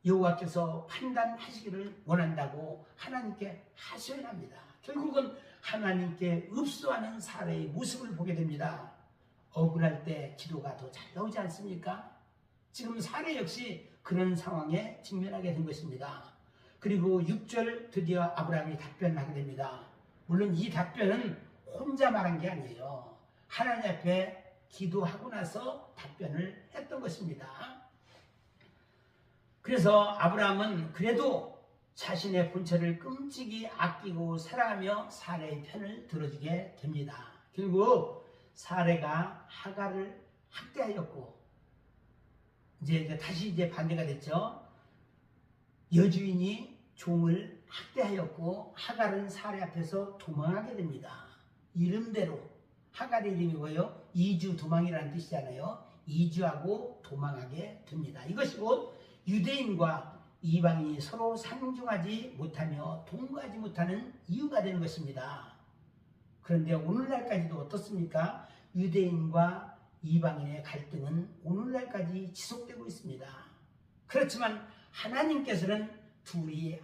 여호와께서 판단하시기를 원한다고 하나님께 하소연합니다. 결국은 하나님께 읍소하는 사례의 모습을 보게 됩니다. 억울할 때 기도가 더 잘 나오지 않습니까? 지금 사례 역시 그런 상황에 직면하게 된 것입니다. 그리고 6절 드디어 아브라함이 답변하게 됩니다. 물론 이 답변은 혼자 말한 게 아니에요. 하나님 앞에 기도하고 나서 답변을 했던 것입니다. 그래서 아브라함은 그래도 자신의 본처를 끔찍이 아끼고 사랑하며 사레의 편을 들어주게 됩니다. 결국 사레가 하갈을 학대하였고 이제 다시 반대가 됐죠. 여주인이 종을 학대하였고 하갈은 사레 앞에서 도망하게 됩니다. 이름대로 하갈의 이름이 뭐예요? 이주 도망이라는 뜻이잖아요. 이주하고 도망하게 됩니다. 이것이 곧 유대인과 이방인이 서로 상중하지 못하며 동거하지 못하는 이유가 되는 것입니다. 그런데 오늘날까지도 어떻습니까? 유대인과 이방인의 갈등은 오늘날까지 지속되고 있습니다. 그렇지만 하나님께서는 둘이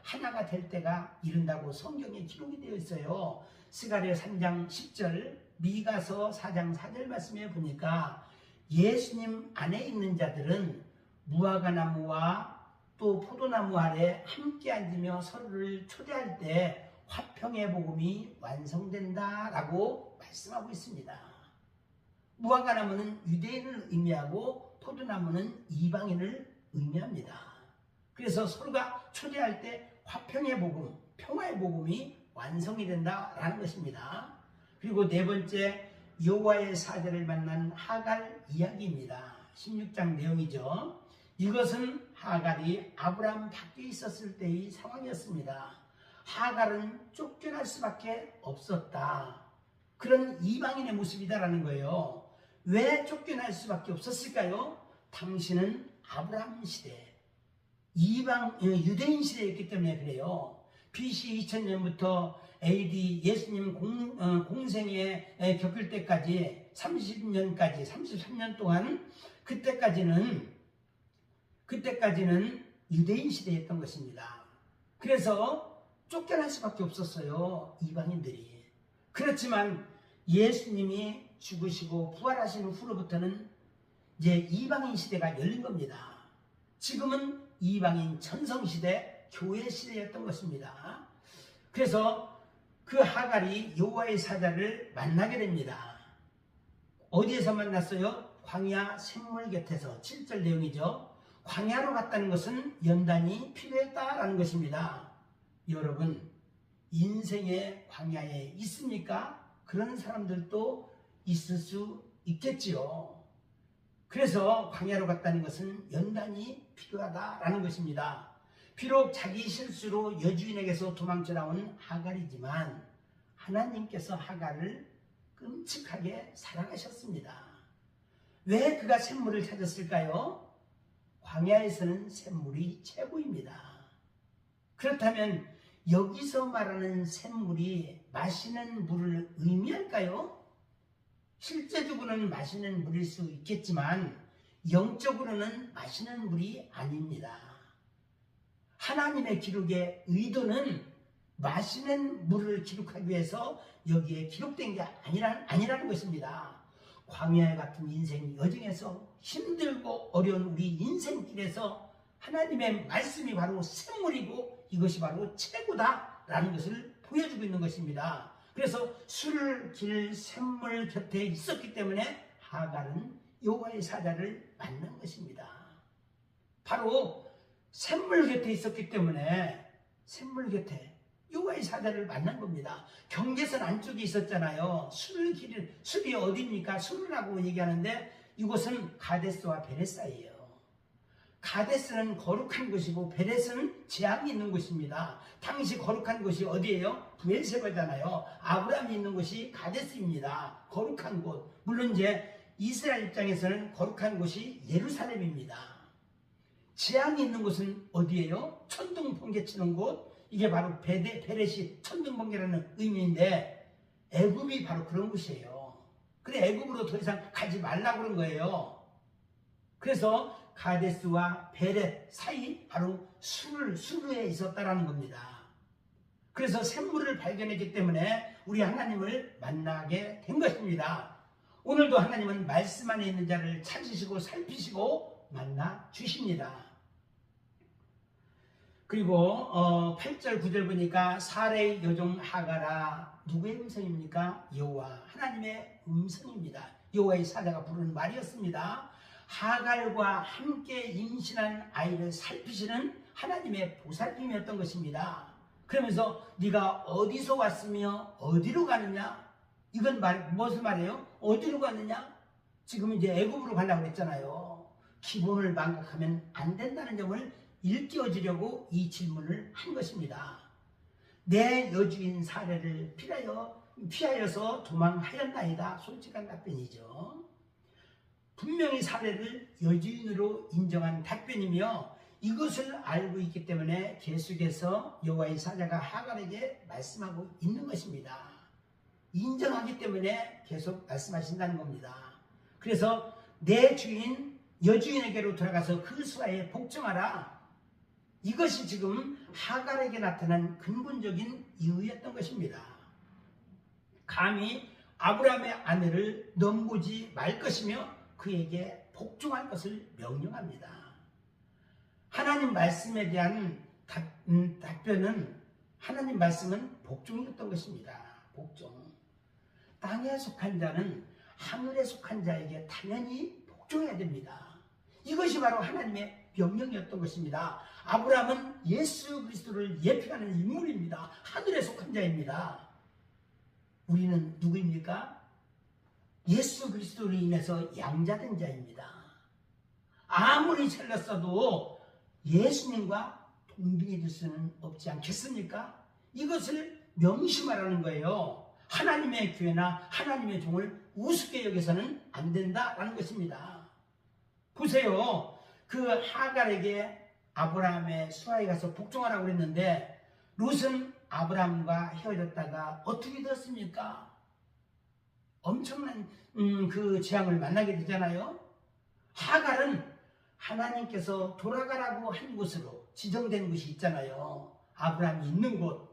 하나가 될 때가 이른다고 성경에 기록이 되어 있어요. 스가랴 3장 10절, 미가서 4장 4절 말씀에 보니까 예수님 안에 있는 자들은 무화과나무와 또 포도나무 아래 함께 앉으며 서로를 초대할 때 화평의 복음이 완성된다라고 말씀하고 있습니다. 무화과나무는 유대인을 의미하고 포도나무는 이방인을 의미합니다. 그래서 서로가 초대할 때 화평의 복음, 평화의 복음이 완성이 된다라는 것입니다. 그리고 네 번째, 여호와의 사자를 만난 하갈 이야기입니다. 16장 내용이죠. 이것은 하갈이 아브라함 밖에 있었을 때의 상황이었습니다. 하갈은 쫓겨날 수밖에 없었다. 그런 이방인의 모습이다라는 거예요. 왜 쫓겨날 수밖에 없었을까요? 당신은 아브라함 시대, 유대인 시대였기 때문에 그래요. BC 2000년부터 AD 예수님 공생에 겪을 때까지 30년까지 33년 동안 그때까지는 유대인 시대였던 것입니다. 그래서 쫓겨날 수밖에 없었어요. 이방인들이. 그렇지만 예수님이 죽으시고 부활하신 후로부터는 이제 이방인 시대가 열린 겁니다. 지금은 이방인 전성시대, 교회 시대였던 것입니다. 그래서 그 하갈이 여호와의 사자를 만나게 됩니다. 어디에서 만났어요? 광야 샘물 곁에서. 7절 내용이죠. 광야로 갔다는 것은 연단이 필요했다라는 것입니다. 여러분, 인생의 광야에 있습니까? 그런 사람들도 있을 수 있겠지요. 그래서 광야로 갔다는 것은 연단이 필요하다라는 것입니다. 비록 자기 실수로 여주인에게서 도망쳐 나온 하갈이지만 하나님께서 하갈을 끔찍하게 사랑하셨습니다. 왜 그가 샘물을 찾았을까요? 광야에서는 샘물이 최고입니다. 그렇다면 여기서 말하는 샘물이 마시는 물을 의미할까요? 실제적으로는 마시는 물일 수 있겠지만 영적으로는 마시는 물이 아닙니다. 하나님의 기록의 의도는 마시는 물을 기록하기 위해서 여기에 기록된 게 아니라는 것입니다. 광야 같은 인생 여정에서 힘들고 어려운 우리 인생길에서 하나님의 말씀이 바로 샘물이고 이것이 바로 최고다라는 것을 보여주고 있는 것입니다. 그래서 술, 길, 샘물 곁에 있었기 때문에 하갈은 여호와의 사자를 만난 것입니다. 바로 샘물 곁에 있었기 때문에 샘물 곁에 여호와의 사자를 만난 겁니다. 경계선 안쪽에 있었잖아요. 술이 어디입니까? 술이라고 얘기하는데 이곳은 가데스와 베레사예요. 가데스는 거룩한 곳이고 베레스는 재앙이 있는 곳입니다. 당시 거룩한 곳이 어디예요? 브엘세바잖아요. 아브라함이 있는 곳이 가데스입니다. 거룩한 곳. 물론 이제 이스라엘 입장에서는 거룩한 곳이 예루살렘입니다. 재앙이 있는 곳은 어디예요? 천둥 번개 치는 곳. 이게 바로 베렛이 천둥 번개라는 의미인데 애굽이 바로 그런 곳이에요. 근데 애굽으로 더 이상 가지 말라고 그런 거예요. 그래서 가데스와 베렛 사이 바로 수르에 있었다라는 겁니다. 그래서 샘물을 발견했기 때문에 우리 하나님을 만나게 된 것입니다. 오늘도 하나님은 말씀 안에 있는 자를 찾으시고 살피시고 만나 주십니다. 그리고 8절 9절 보니까 사레의 여종 하갈아, 누구의 음성입니까? 여호와 하나님의 음성입니다. 여호와의 사자가 부르는 말이었습니다. 하갈과 함께 임신한 아이를 살피시는 하나님의 보살핌이었던 것입니다. 그러면서 네가 어디서 왔으며 어디로 가느냐? 이건 무엇을 말해요? 어디로 가느냐? 지금 이제 애굽으로 가려고 했잖아요. 기본을 망각하면 안 된다는 점을 일깨워주려고 이 질문을 한 것입니다. 내 여주인 사례를 피하여서 도망하였나이다. 솔직한 답변이죠. 분명히 사례를 여주인으로 인정한 답변이며 이것을 알고 있기 때문에 계속해서 여호와의 사자가 하갈에게 말씀하고 있는 것입니다. 인정하기 때문에 계속 말씀하신다는 겁니다. 그래서 내 주인 여주인에게로 돌아가서 그 수하에 복종하라. 이것이 지금 하갈에게 나타난 근본적인 이유였던 것입니다. 감히 아브라함의 아내를 넘보지 말 것이며 그에게 복종할 것을 명령합니다. 하나님 말씀에 대한 답변은 하나님 말씀은 복종이었던 것입니다. 복종. 땅에 속한 자는 하늘에 속한 자에게 당연히 복종해야 됩니다. 이것이 바로 하나님의 명령이었던 것입니다. 아브라함은 예수 그리스도를 예표하는 인물입니다. 하늘에 속한 자입니다. 우리는 누구입니까? 예수 그리스도로 인해서 양자된 자입니다. 아무리 잘났어도 예수님과 동등해 줄 수는 없지 않겠습니까? 이것을 명심하라는 거예요. 하나님의 교회나 하나님의 종을 우습게 여겨서는 안 된다라는 것입니다. 보세요. 그 하갈에게 아브라함의 수하에 가서 복종하라고 그랬는데 롯은 아브라함과 헤어졌다가 어떻게 되었습니까? 엄청난 그 재앙을 만나게 되잖아요. 하갈은 하나님께서 돌아가라고 한 곳으로 지정된 곳이 있잖아요. 아브라함이 있는 곳,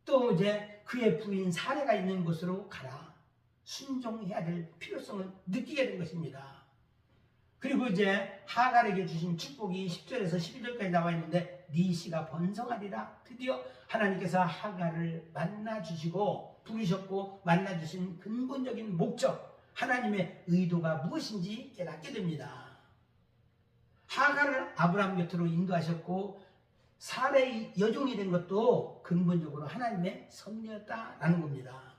또 이제 그의 부인 사레가 있는 곳으로 가라. 순종해야 될 필요성을 느끼게 된 것입니다. 그리고 이제 하갈에게 주신 축복이 10절에서 12절까지 나와 있는데 네 씨가 번성하리라. 드디어 하나님께서 하갈을 만나주시고 부르셨고 만나주신 근본적인 목적, 하나님의 의도가 무엇인지 깨닫게 됩니다. 하갈을 아브라함 곁으로 인도하셨고 사레의 여종이 된 것도 근본적으로 하나님의 섭리였다라는 겁니다.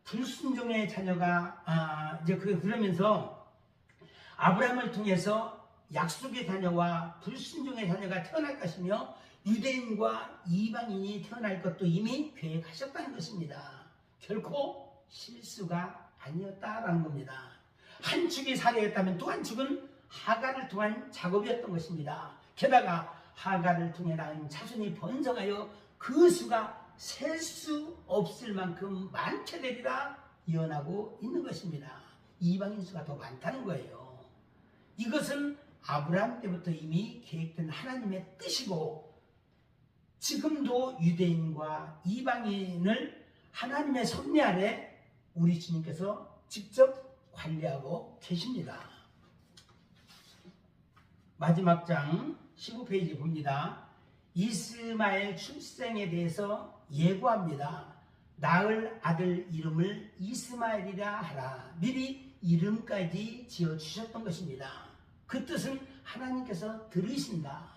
불순종의 자녀가 이제 그러면서 아브라함을 통해서 약속의 자녀와 불순종의 자녀가 태어날 것이며 유대인과 이방인이 태어날 것도 이미 계획하셨다는 것입니다. 결코 실수가 아니었다라는 겁니다. 한 축이 사례였다면 또 한 축은 하갈을 통한 작업이었던 것입니다. 게다가 하갈을 통해 낳은 자손이 번성하여 그 수가 셀 수 없을 만큼 많게 되리라 예언하고 있는 것입니다. 이방인 수가 더 많다는 거예요. 이것은 아브라함 때부터 이미 계획된 하나님의 뜻이고 지금도 유대인과 이방인을 하나님의 섭리 아래 우리 주님께서 직접 관리하고 계십니다. 마지막 장 15페이지 봅니다. 이스마엘 출생에 대해서 예고합니다. 낳을 아들 이름을 이스마엘이라 하라. 미리 이름까지 지어주셨던 것입니다. 그 뜻은 하나님께서 들으신다.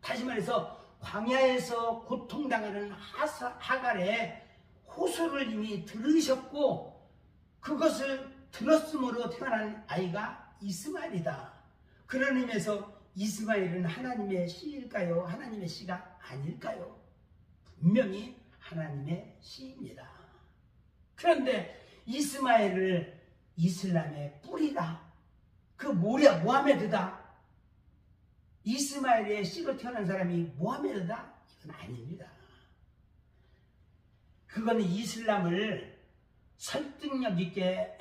다시 말해서 광야에서 고통당하는 하갈의 호소를 이미 들으셨고 그것을 들었으므로 태어난 아이가 이스마엘이다. 그런 의미에서 이스마엘은 하나님의 씨일까요? 하나님의 씨가 아닐까요? 분명히 하나님의 씨입니다. 그런데 이스마엘을 이슬람의 뿌리다. 그 모하메드다. 이스마엘의 씨로 태어난 사람이 모하메드다? 이건 아닙니다. 그거는 이슬람을 설득력 있게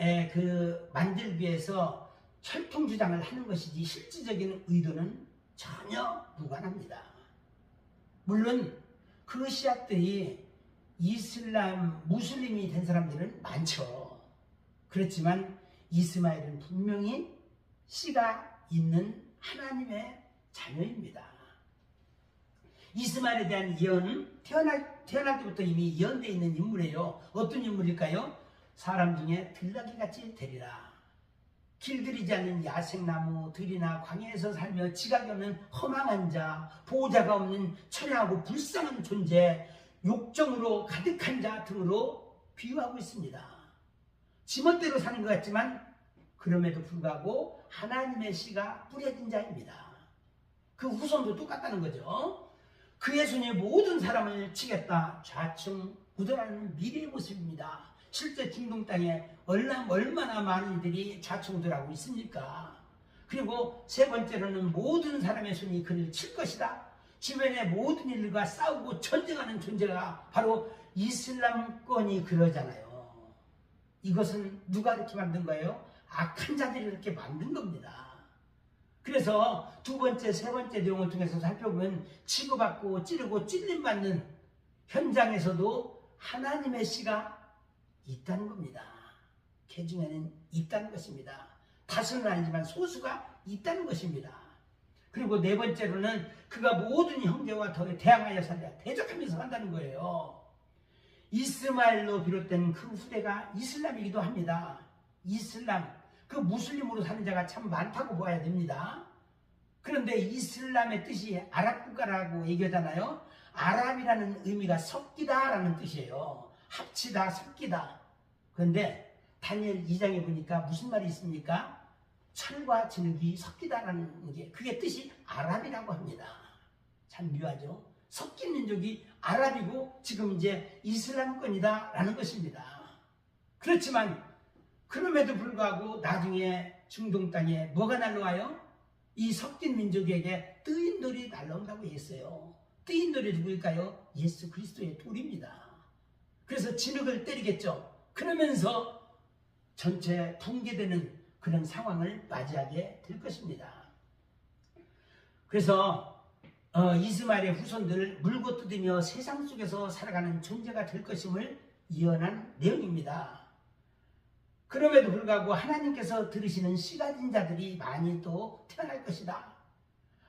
만들기 위해서 혈통 주장을 하는 것이지 실질적인 의도는 전혀 무관합니다. 물론 그 씨앗들이 이슬람, 무슬림이 된 사람들은 많죠. 그렇지만 이스마엘은 분명히 씨가 있는 하나님의 자녀입니다. 이스마엘에 대한 예언은 태어날 때부터 이미 예언되어 있는 인물이에요. 어떤 인물일까요? 사람 중에 들나귀같이 되리라. 길들이지 않는 야생나무, 들이나 광야에서 살며 지각이 없는 허망한 자, 보호자가 없는 처량하고 불쌍한 존재, 욕정으로 가득한 자 등으로 비유하고 있습니다. 지멋대로 사는 것 같지만 그럼에도 불구하고 하나님의 씨가 뿌려진 자입니다. 그 후손도 똑같다는 거죠. 그의 손이 모든 사람을 치겠다. 좌충 우돌하는 미래의 모습입니다. 실제 중동 땅에 얼마나 많은 이들이 좌충우돌하고 있습니까? 그리고 세 번째로는 모든 사람의 손이 그를 칠 것이다. 주변의 모든 일과 싸우고 전쟁하는 존재가 바로 이슬람권이 그러잖아요. 이것은 누가 이렇게 만든 거예요? 악한 자들이 이렇게 만든 겁니다. 그래서 두 번째, 세 번째 내용을 통해서 살펴보면 치고받고 찌르고 찔림받는 현장에서도 하나님의 씨가 있다는 겁니다. 개 중에는 있다는 것입니다. 다수는 아니지만 소수가 있다는 것입니다. 그리고 네 번째로는 그가 모든 형제와 더 대항하여 살라. 대적하면서 산다는 거예요. 이스마엘로 비롯된 그 후대가 이슬람이기도 합니다. 이슬람, 그 무슬림으로 사는 자가 참 많다고 보아야 됩니다. 그런데 이슬람의 뜻이 아랍 국가라고 얘기하잖아요. 아랍이라는 의미가 섞이다라는 뜻이에요. 합치다, 섞이다. 그런데 다니엘 2장에 보니까 무슨 말이 있습니까? 철과 진흙이 섞이다라는 게 그게 뜻이 아랍이라고 합니다. 참 묘하죠. 섞인 민족이 아랍이고 지금 이제 이슬람권이다라는 것입니다. 그렇지만 그럼에도 불구하고 나중에 중동 땅에 뭐가 날라와요? 이 섞인 민족에게 뜨인 돌이 날라온다고 했어요. 뜨인 돌이 누구일까요? 예수 그리스도의 돌입니다. 그래서 진흙을 때리겠죠. 그러면서 전체 붕괴되는 그런 상황을 맞이하게 될 것입니다. 그래서 이스마엘의 후손들을 물고 뜯으며 세상 속에서 살아가는 존재가 될 것임을 예언한 내용입니다. 그럼에도 불구하고 하나님께서 들으시는 씨 가진 자들이 많이 또 태어날 것이다.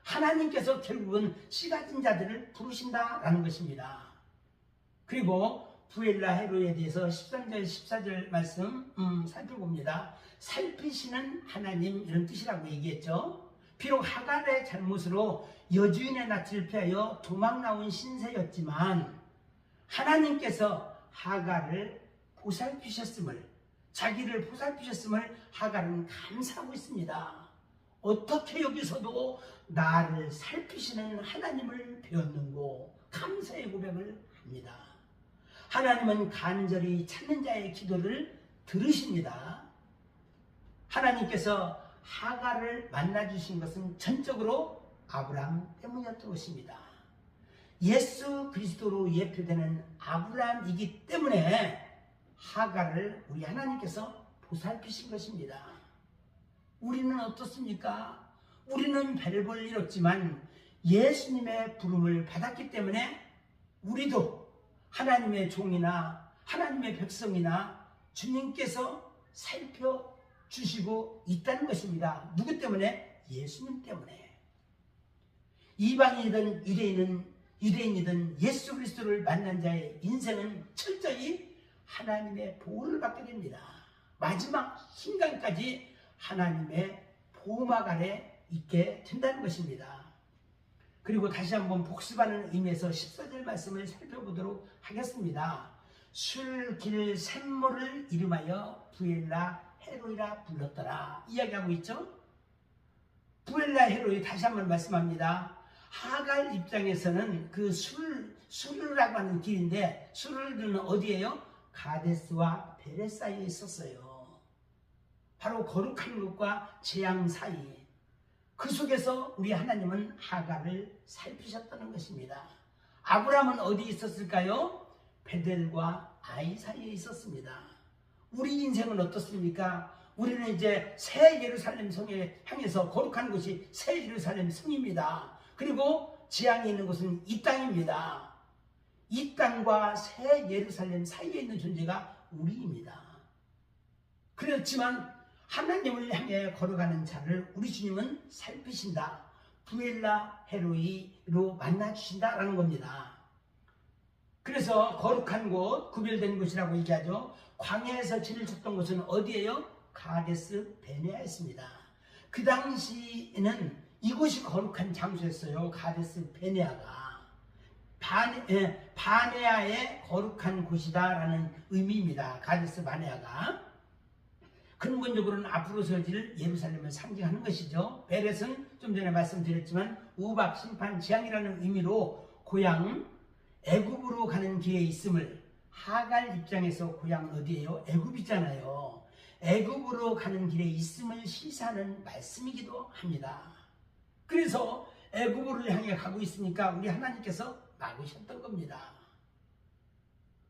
하나님께서 결국은 씨 가진 자들을 부르신다라는 것입니다. 그리고 부엘라 헤로에 대해서 13절 14절 말씀 살펴봅니다. 살피시는 하나님 이런 뜻이라고 얘기했죠. 비록 하갈의 잘못으로 여주인의 낯을 피하여 도망 나온 신세였지만 하나님께서 하갈을 보살피셨음을, 자기를 보살피셨음을 하갈은 감사하고 있습니다. 어떻게 여기서도 나를 살피시는 하나님을 배웠는고 감사의 고백을 합니다. 하나님은 간절히 찾는 자의 기도를 들으십니다. 하나님께서 하갈을 만나주신 것은 전적으로 아브라함 때문이었던 것입니다. 예수 그리스도로 예표되는 아브라함이기 때문에 하갈을 우리 하나님께서 보살피신 것입니다. 우리는 어떻습니까? 우리는 별 볼 일 없지만 예수님의 부름을 받았기 때문에 우리도 하나님의 종이나 하나님의 백성이나 주님께서 살펴주시고 있다는 것입니다. 누구 때문에? 예수님 때문에. 이방인이든 유대인이든 예수 그리스도를 만난 자의 인생은 철저히 하나님의 보호를 받게 됩니다. 마지막 순간까지 하나님의 보호막 아래 있게 된다는 것입니다. 그리고 다시 한번 복습하는 의미에서 14절 말씀을 살펴보도록 하겠습니다. 술, 길, 샘물을 이름하여 부엘라 헤로이라 불렀더라 이야기하고 있죠. 부엘라 헤로이 다시 한번 말씀합니다. 하갈 입장에서는 그 술이라고 하는 길인데 술은 어디예요? 가데스와 베레 사이에 있었어요. 바로 거룩한 곳과 재앙 사이. 그 속에서 우리 하나님은 하갈을 살피셨다는 것입니다. 아브라함은 어디 있었을까요? 베델과 아이 사이에 있었습니다. 우리 인생은 어떻습니까? 우리는 이제 새 예루살렘 성에 향해서 거룩한 곳이 새 예루살렘 성입니다. 그리고 재앙이 있는 곳은 이 땅입니다. 이 땅과 새 예루살렘 사이에 있는 존재가 우리입니다. 그렇지만 하나님을 향해 걸어가는 자를 우리 주님은 살피신다. 부엘라 헤로이로 만나주신다라는 겁니다. 그래서 거룩한 곳, 구별된 곳이라고 얘기하죠. 광야에서 진을 쳤던 곳은 어디예요? 가데스 베네아였습니다. 그 당시에는 이곳이 거룩한 장소였어요. 가데스 베네아가. 바네아의 거룩한 곳이다라는 의미입니다. 가데스 바네아가. 근본적으로는 앞으로 세워질 예루살렘을 상징하는 것이죠. 베렛은 좀 전에 말씀드렸지만 우박, 심판, 재앙이라는 의미로 고향 애굽으로 가는 길에 있음을, 하갈 입장에서 고향 어디예요? 애굽이잖아요. 애굽으로 가는 길에 있음을 시사하는 말씀이기도 합니다. 그래서 애굽으로 향해 가고 있으니까 우리 하나님께서 막으셨던 겁니다.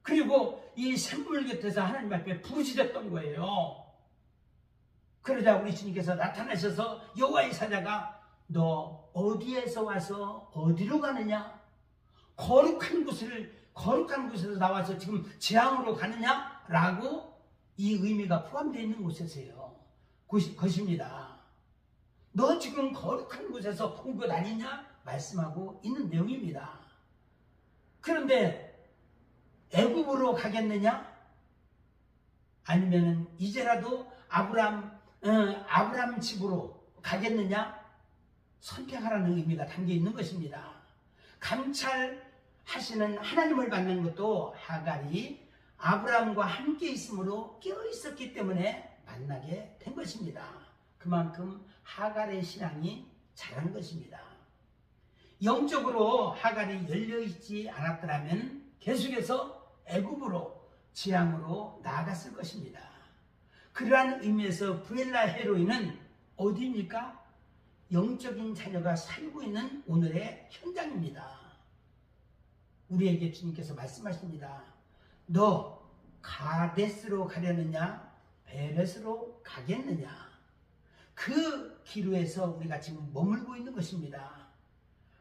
그리고 이 샘물 곁에서 하나님 앞에 부르짖었던 거예요. 그러자 우리 주님께서 나타나셔서 여호와의 사자가 너 어디에서 와서 어디로 가느냐? 거룩한 곳에서 나와서 지금 재앙으로 가느냐? 라고 이 의미가 포함되어 있는 것입니다. 너 지금 거룩한 곳에서 온 것 아니냐? 말씀하고 있는 내용입니다. 그런데 애굽으로 가겠느냐? 아니면 이제라도 아브라함 집으로 가겠느냐? 선택하라는 의미가 담겨 있는 것입니다. 감찰하시는 하나님을 만난 것도 하갈이 아브라함과 함께 있으므로 깨어 있었기 때문에 만나게 된 것입니다. 그만큼 하갈의 신앙이 자란 것입니다. 영적으로 하갈이 열려있지 않았더라면 계속해서 애굽으로 재앙으로 나아갔을 것입니다. 그러한 의미에서 부엘라 헤로이는 어디입니까? 영적인 자녀가 살고 있는 오늘의 현장입니다. 우리에게 주님께서 말씀하십니다. 너 가데스로 가려느냐? 베렛으로 가겠느냐? 그 기로에서 우리가 지금 머물고 있는 것입니다.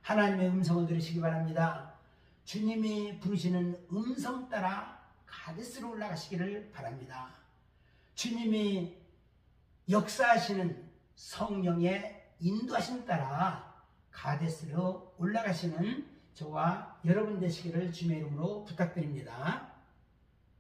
하나님의 음성을 들으시기 바랍니다. 주님이 부르시는 음성 따라 가데스로 올라가시기를 바랍니다. 주님이 역사하시는 성령의 인도하심 따라 가데스로 올라가시는 저와 여러분 되시기를 주님의 이름으로 부탁드립니다.